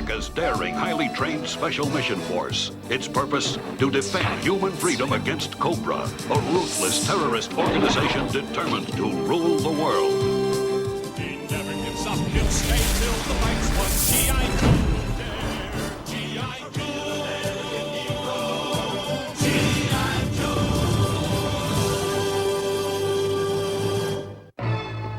America's daring, highly trained Special Mission Force. Its purpose, to defend human freedom against Cobra, a ruthless terrorist organization determined to rule the world. He never gives up, he'll stay till the fight's won. G.I. Joe, G.I. Joe, G.I. Joe.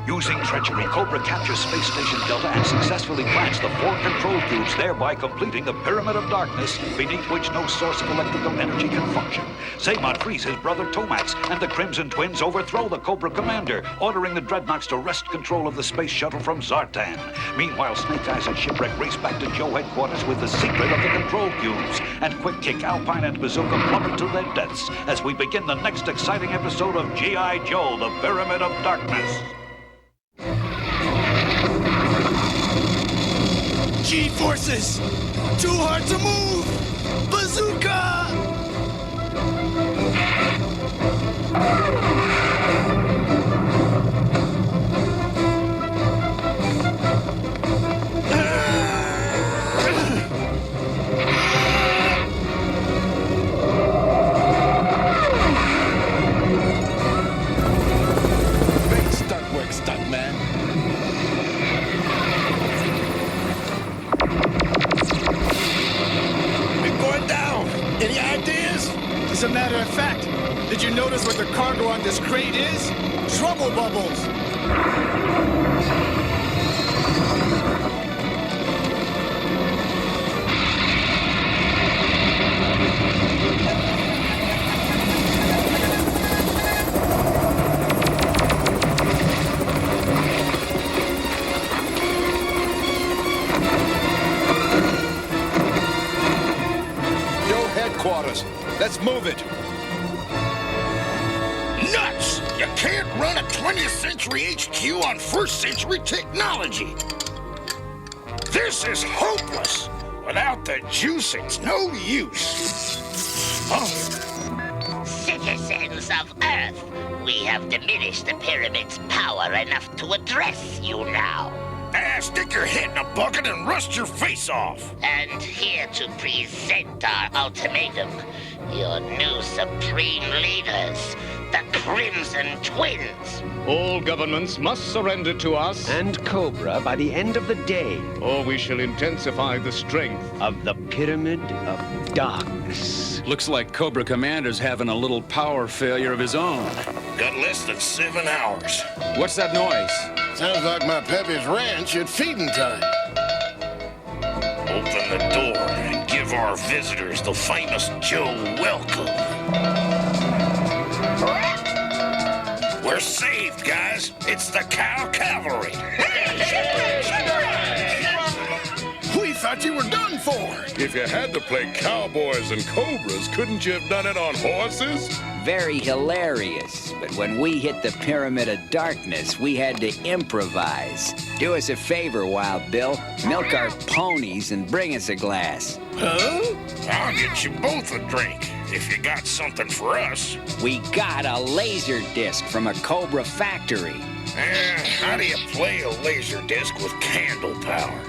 Using treachery, Cobra captures Space Station Delta and successfully plants the 4 control cubes, thereby completing the Pyramid of Darkness, beneath which no source of electrical energy can function. Zaymon frees his brother Tomax, and the Crimson Twins overthrow the Cobra commander, ordering the Dreadnoughts to wrest control of the space shuttle from Zartan. Meanwhile, Snake Eyes and Shipwreck race back to Joe headquarters with the secret of the control cubes, and Quick Kick, Alpine, and Bazooka plummet to their deaths as we begin the next exciting episode of G.I. Joe, the Pyramid of Darkness. G-forces! Too hard to move! Bazooka! Great stunt work, stuntman. Any ideas? As a matter of fact, did you notice what the cargo on this crate is? Trouble bubbles! Headquarters. Let's move it. Nuts! You can't run a 20th century HQ on 1st century technology. This is hopeless. Without the juice, it's no use. Oh. Citizens of Earth, we have diminished the pyramid's power enough to address you now. Stick your head in a bucket and rust your face off. And here to present our ultimatum, your new supreme leaders, the Crimson Twins. All governments must surrender to us and Cobra by the end of the day, or we shall intensify the strength of the Pyramid of Darkness. Looks like Cobra Commander's having a little power failure of his own. Got less than 7 hours. What's that noise? Sounds like my Pepe's ranch at feeding time. Open the door and give our visitors the famous Joe welcome. We're saved, guys. It's the Cow Cavalry. We thought you were done for. If you had to play cowboys and cobras, couldn't you have done it on horses? Very hilarious, but when we hit the Pyramid of Darkness, we had to improvise. Do us a favor, Wild Bill. Milk our ponies and bring us a glass. Huh? I'll get you both a drink, if you got something for us. We got a laser disc from a Cobra factory. How do you play a laser disc with candle power?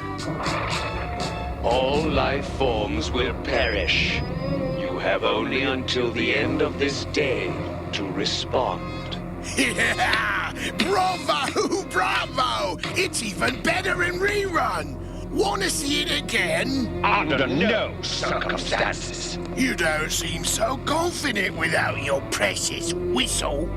All life forms will perish. You have only until the end of this day to respond. Yeah! Bravo! Bravo! It's even better in rerun! Wanna see it again? Under no circumstances. You don't seem so confident without your precious whistle.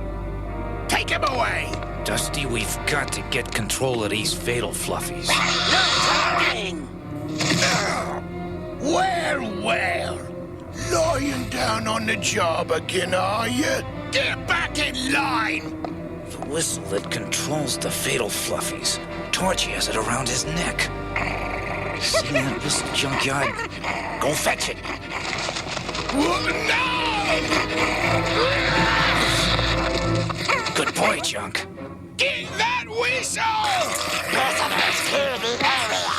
Take him away! Dusty, we've got to get control of these fatal fluffies. No talking! Well. Lying down on the job again, are you? Get back in line! The whistle that controls the fatal fluffies. Torchy has it around his neck. See that whistle, Junkyard? Go fetch it. No! Good boy, Junk. Get that whistle! Prisoners, clear the area.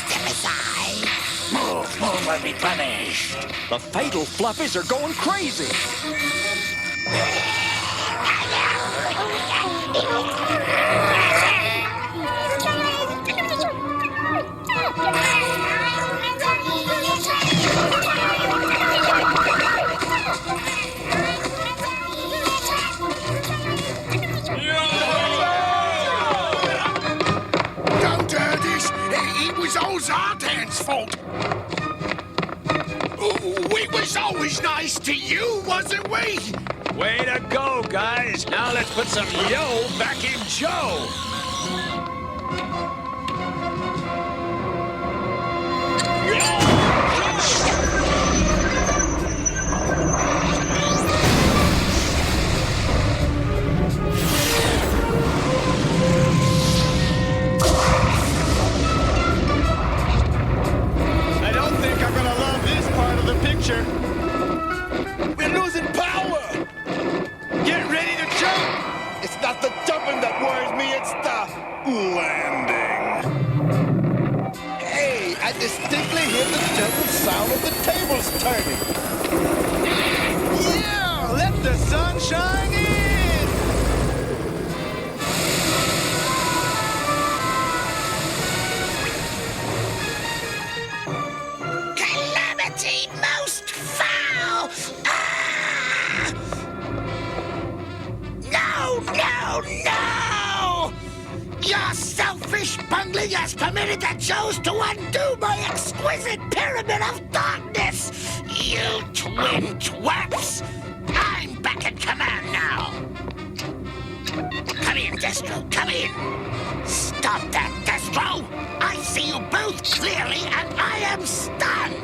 Step aside. Move or be punished. The fatal fluffies are going crazy. Zartan's fault. We was always nice to you, wasn't we? Way to go, guys. Now let's put some yo back in Joe. I don't think I'm gonna love this part of the picture. We're losing power! Get ready to jump! It's not the jumping that worries me, it's the landing. Hey, I distinctly hear the gentle sound of the tables turning. Yeah! Let the sun shine in! Calamity most foul! Ah! No, no, no! Your selfish bungling has permitted the Joes to undo my exquisite pyramid of darkness! You twin twaps! I'm back in command now! Come in, Destro, come in! Stop that, Destro! I see you both clearly, and I am stunned!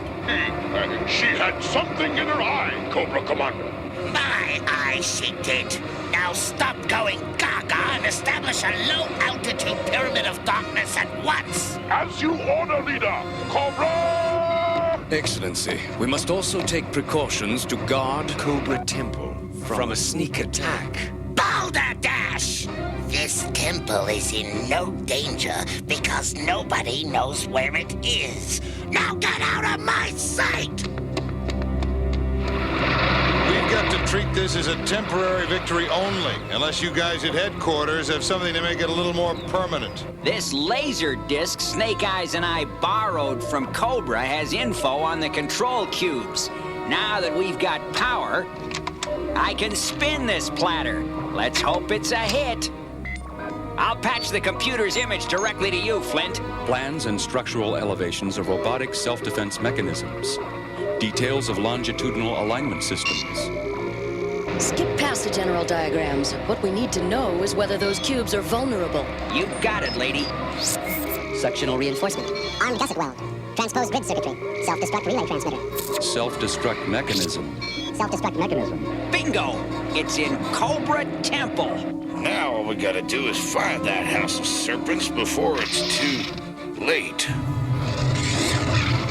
She had something in her eye, Cobra Commander. My eye she did. Now stop going gaga and establish a low-altitude pyramid of darkness at once. As you order, leader, Cobra! Excellency, we must also take precautions to guard Cobra Temple from a sneak attack. Balderdash! This temple is in no danger because nobody knows where it is. Now get out of my sight! We've got to treat this as a temporary victory only, unless you guys at headquarters have something to make it a little more permanent. This laser disc Snake Eyes and I borrowed from Cobra has info on the control cubes. Now that we've got power, I can spin this platter. Let's hope it's a hit. I'll patch the computer's image directly to you, Flint. Plans and structural elevations of robotic self-defense mechanisms. Details of longitudinal alignment systems. Skip past the general diagrams. What we need to know is whether those cubes are vulnerable. You got it, lady. Sectional reinforcement. Armed gusset weld. Transposed grid circuitry. Self-destruct relay transmitter. Self-destruct mechanism. Self-destruct mechanism. Bingo! It's in Cobra Temple. Now all we gotta do is find that House of Serpents before it's too late.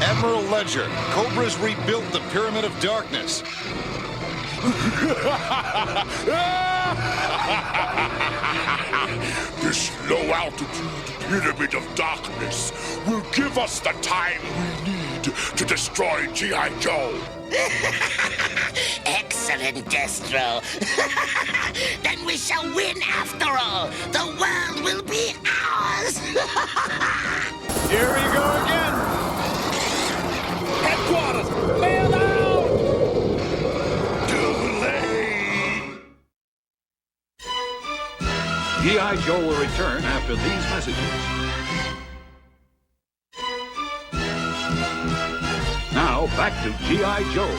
Admiral Ledger, Cobra's rebuilt the Pyramid of Darkness. This low-altitude pyramid of darkness will give us the time we need to destroy G.I. Joe. Excellent, Destro. Then we shall win after all. The world will be ours. Here we go again. Headquarters, bail out! Too late! G.I. Joe will return after these messages. Now, back to G.I. Joe.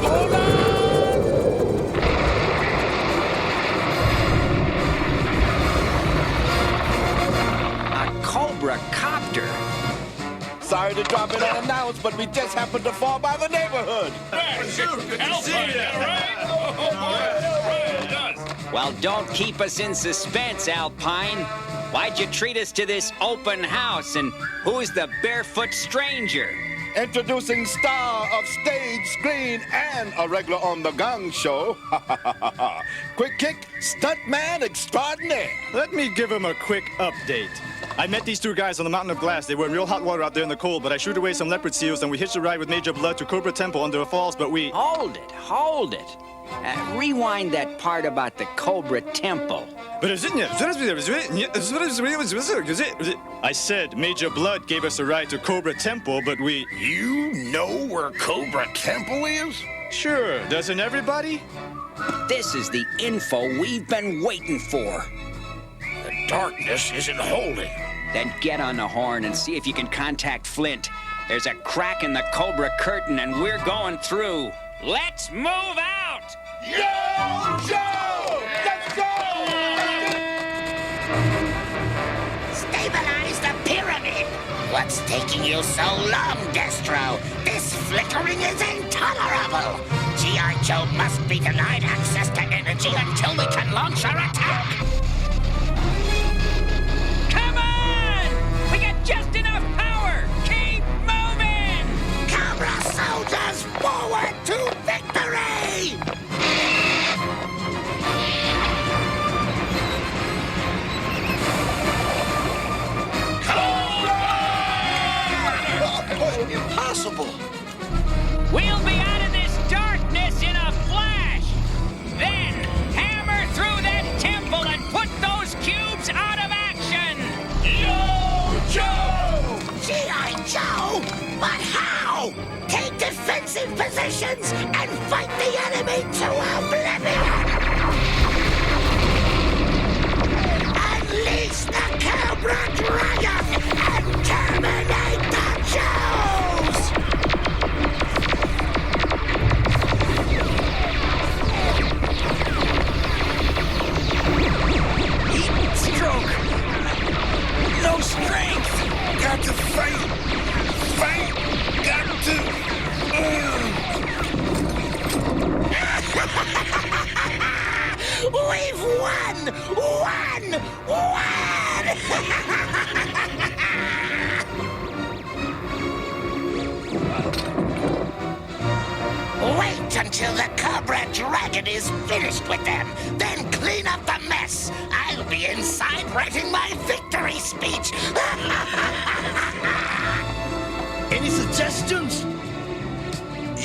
Hold on! A Cobra copter. Sorry to drop it unannounced, but we just happened to fall by the neighborhood. Well, don't keep us in suspense, Alpine. Why'd you treat us to this open house, and who's the barefoot stranger? Introducing star of stage, screen, and a regular on the Gong Show. Quick kick, stuntman extraordinaire. Let me give him a quick update. I met these two guys on the Mountain of Glass. They were in real hot water out there in the cold, but I shooed away some leopard seals, and we hitched a ride with Major Blood to Cobra Temple under the falls, but we... Hold it. Rewind that part about the Cobra Temple. I said Major Blood gave us a ride to Cobra Temple, but we... You know where Cobra Temple is? Sure, doesn't everybody? This is the info we've been waiting for. darkness isn't holding. Then get on the horn and see if you can contact Flint. There's a crack in the Cobra curtain and we're going through. Let's move out! Yo, Joe! Let's go! Stabilize the pyramid! What's taking you so long, Destro? This flickering is intolerable! G.I. Joe must be denied access to energy until we can launch our attack! Come on! We got just enough power! Keep moving! Cobra soldiers, forward to victory! Impossible! We'll be out of this darkness in a flash! Then, hammer through that temple and put those cubes out of action! Yo, Joe! G.I. Joe? But how? Take defensive positions and fight the enemy to oblivion! Unleash the Cobra Dragon and terminate the Joes! Heat stroke! No strength! Got to faint! Faint! Got to... We've won! Wait until the Cobra Dragon is finished with them. Then clean up the mess. I'll be inside writing my victory speech. Any suggestions?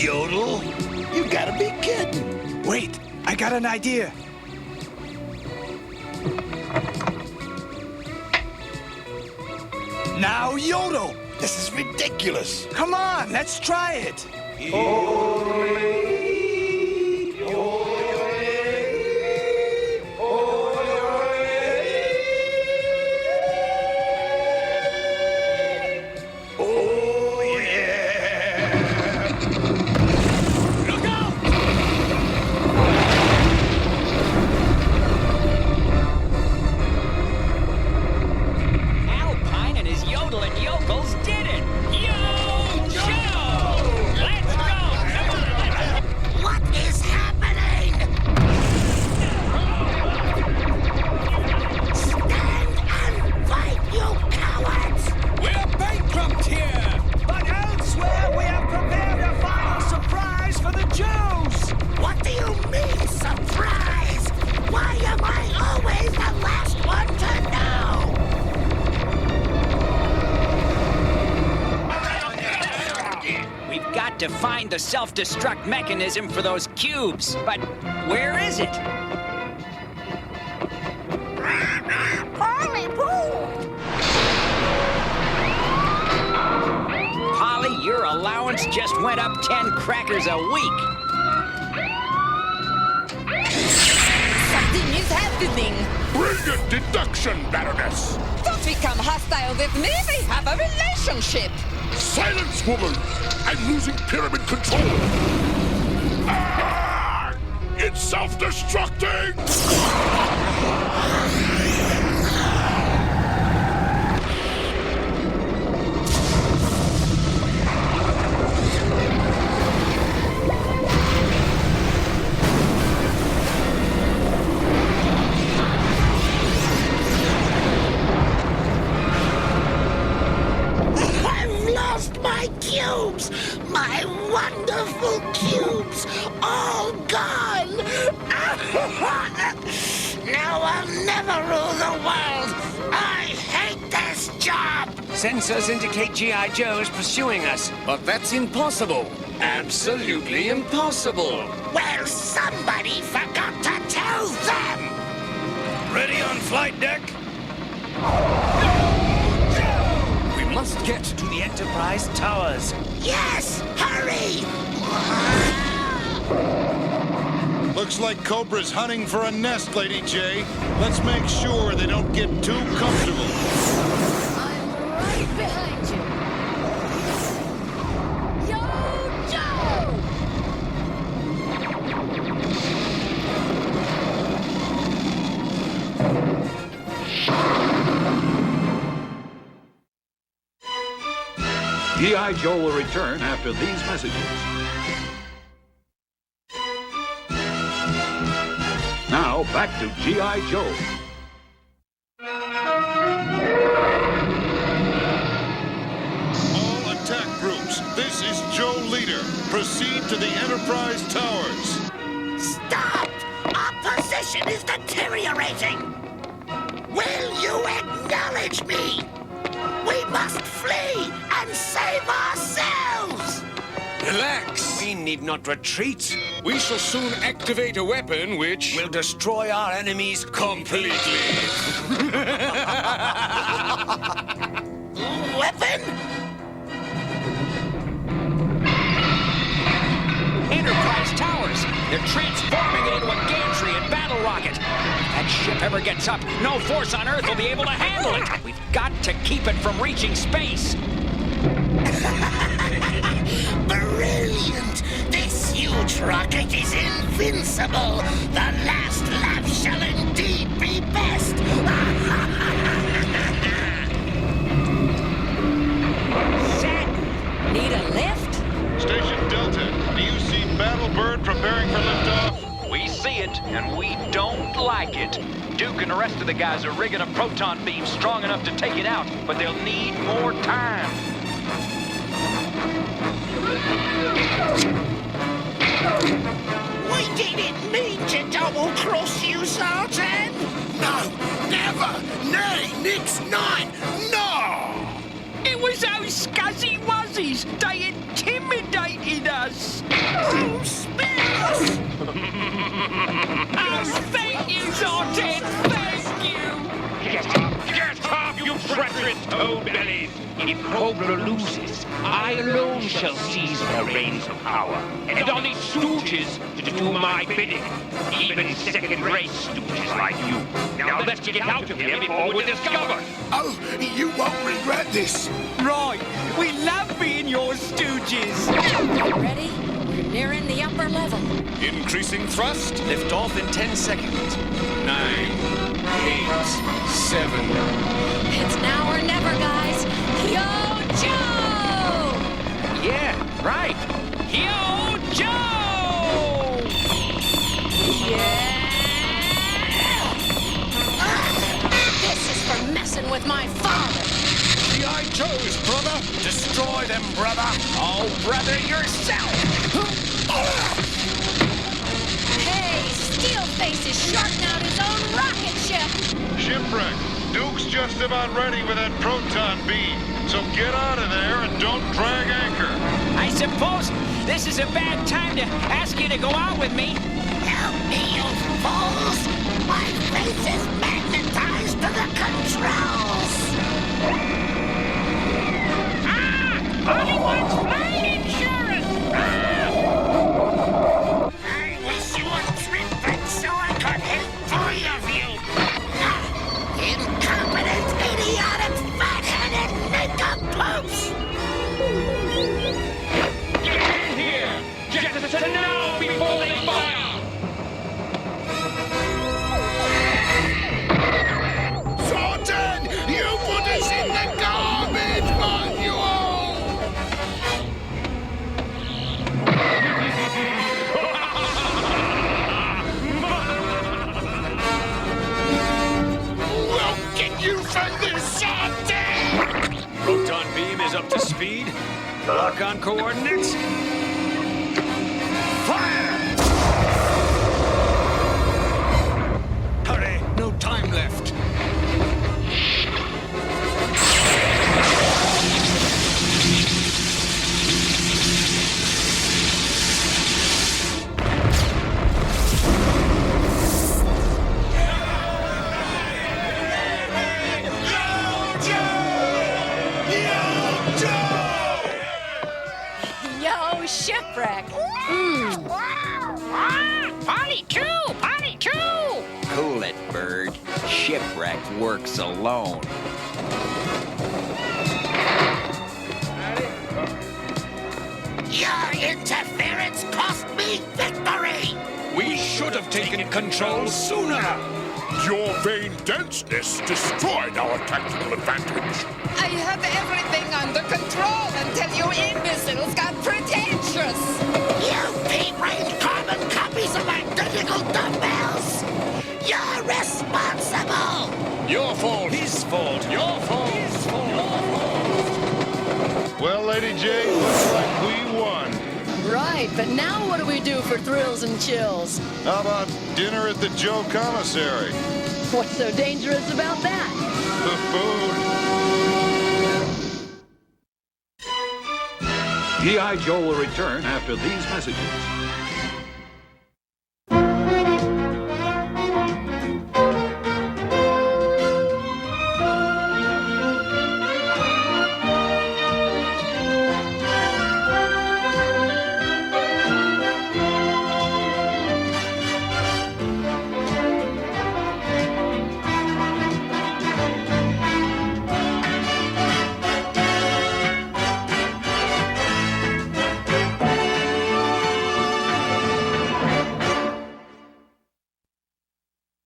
Yodel? You gotta be kidding. Wait, I got an idea. Now yodel! This is ridiculous. Come on, let's try it. Alpine and his yodeling yokels did it! Yo, Joe! Let's go! Come on! What is happening? Stand and fight, you cowards! We're bankrupt here! But elsewhere, we have prepared a final surprise for the Jews! What do you mean, surprise? Why am I always the last one to know? We've got to find the self-destruct mechanism for those cubes, but where is it? Polly, your allowance just went up 10 crackers a week. Something is happening. Brilliant deduction, Baroness! Don't become hostile with me. We have a relationship. Silence, woman! I'm losing pyramid control! Ah! It's self-destructing! I've lost my cubes! My wonderful cubes! All gone! Now I'll never rule the world! I hate this job! Sensors indicate G.I. Joe is pursuing us. But that's impossible. Absolutely impossible. Well, somebody forgot to tell them! Ready on flight deck? We must get to the Enterprise towers. Yes! Hurry! Looks like Cobra's hunting for a nest, Lady J. Let's make sure they don't get too comfortable. I'm right behind you. Yo, Joe! G.I. Joe will return after these messages. Now, back to G.I. Joe. All attack groups, this is Joe Leader. Proceed to the Enterprise Towers. Stop! Our position is deteriorating! Will you acknowledge me? We must flee and save ourselves! Relax. We need not retreat. We shall soon activate a weapon which will destroy our enemies completely. Weapon? Enterprise towers! They're transforming it into a gantry and battle rocket. If that ship ever gets up, no force on Earth will be able to handle it. We've got to keep it from reaching space. Brilliant! This huge rocket is invincible! The last lap shall indeed be best! Satin, need a lift? Station Delta, do you see Battlebird preparing for liftoff? We see it, and we don't like it. Duke and the rest of the guys are rigging a proton beam strong enough to take it out, but they'll need more time. We didn't mean to double-cross you, Sergeant! No, never! Nay, nix nine! No! It was those scuzzy wuzzies. They intimidated us. Oh, spare us! Oh, thank you, Sergeant. Thank you. Get up, you treacherous toad-bellies! If Cobra loses, I alone shall seize their reins of power, and I'll need stooges to do my bidding. Even second-rate stooges like you. Now let's get out of here before we're discovered. Oh, you won't regret this. Right. We love being your stooges. Get ready? We're nearing the upper level. Increasing thrust. Lift off in 10 seconds. 9, 8, 7. It's now or never, guys. Yo, Joe! Yeah, right. Yo, Joe! Yeah! This is for messing with my father. G.I. Joe's, brother. Destroy them, brother. Oh, brother, yourself! Hey, Steelface is shorting out his own rocket ship. Shipwreck. Duke's just about ready with that proton beam. So get out of there and don't drag anchor. I suppose this is a bad time to ask you to go out with me. Help me, you fools! My face is magnetized to the controls! Hollywood's flight insurance! I wish you would trip it so I could hit 3 of you! Incompetent, idiotic, fat-headed nincompoops! Get in here! Just now before they fire! Sultan, you put us in the garbage, manual! We'll get you for this, Sultan! Proton beam is up to speed. Lock on coordinates. Fire! Hurry, no time left. Yo, shipwreck works alone. Your interference cost me victory! We should have taken control sooner. Your vain denseness destroyed our tactical advantage. I had everything under control until you imbeciles got pretentious. You pea-brained carbon copies of identical dumbbells! You're responsible! Your fault. His fault. Your fault. His fault. Your fault. Well, Lady J, looks like we won. Right, but now what do we do for thrills and chills? How about dinner at the Joe Commissary? What's so dangerous about that? The food. G.I. Joe will return after these messages.